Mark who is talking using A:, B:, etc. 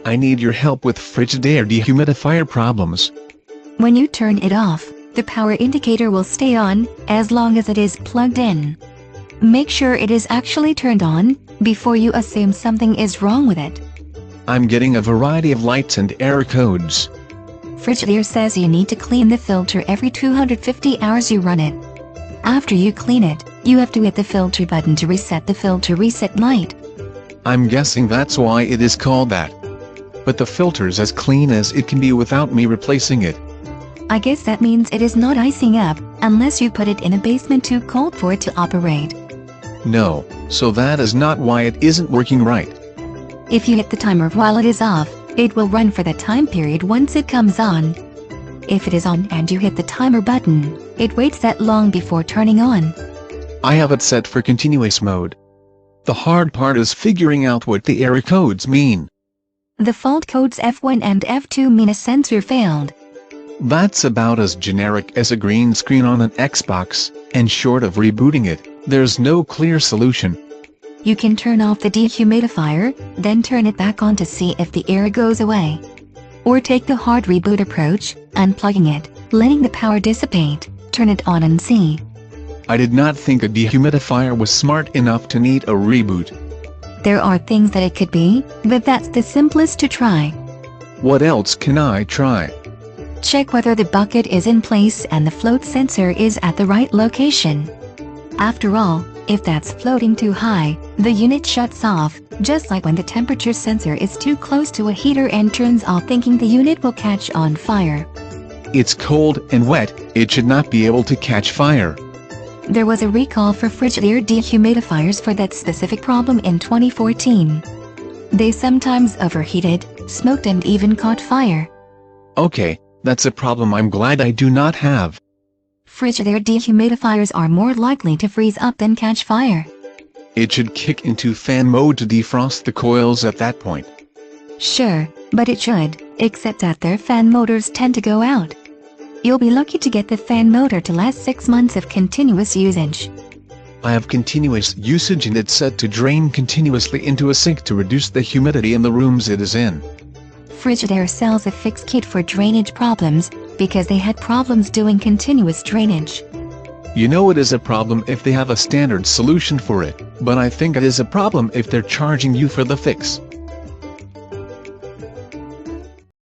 A: I need your help with Frigidaire Dehumidifier problems.
B: When you turn it off, the power indicator will stay on, as long as it is plugged in. Make sure it is actually turned on, before you assume something is wrong with it.
A: I'm getting a variety of lights and error codes.
B: Frigidaire says you need to clean the filter every 250 hours you run it. After you clean it, you have to hit the filter button to reset the filter reset light.
A: I'm guessing that's why it is called that. But the filter's as clean as it can be without me replacing it.
B: I guess that means it is not icing up, unless you put it in a basement too cold for it to operate.
A: No, so that is not why it isn't working right.
B: If you hit the timer while it is off, it will run for the time period once it comes on. If it is on and you hit the timer button, it waits that long before turning on.
A: I have it set for continuous mode. The hard part is figuring out what the error codes mean.
B: The fault codes F1 and F2 mean a sensor failed.
A: That's about as generic as a green screen on an Xbox, and short of rebooting it, there's no clear solution.
B: You can turn off the dehumidifier, then turn it back on to see if the error goes away. Or take the hard reboot approach, unplugging it, letting the power dissipate, turn it on and see.
A: I did not think a dehumidifier was smart enough to need a reboot.
B: There are things that it could be, but that's the simplest to try.
A: What else can I try?
B: Check whether the bucket is in place and the float sensor is at the right location. After all, if that's floating too high, the unit shuts off, just like when the temperature sensor is too close to a heater and turns off thinking the unit will catch on fire.
A: It's cold and wet, it should not be able to catch fire.
B: There was a recall for Frigidaire dehumidifiers for that specific problem in 2014. They sometimes overheated, smoked and even caught fire.
A: Okay, that's a problem I'm glad I do not have.
B: Frigidaire dehumidifiers are more likely to freeze up than catch fire.
A: It should kick into fan mode to defrost the coils at that point.
B: Sure, but it should, except that their fan motors tend to go out. You'll be lucky to get the fan motor to last 6 months of continuous usage.
A: I have continuous usage and it's set to drain continuously into a sink to reduce the humidity in the rooms it is in.
B: Frigidaire sells a fix kit for drainage problems, because they had problems doing continuous drainage.
A: You know it is a problem if they have a standard solution for it, but I think it is a problem if they're charging you for the fix.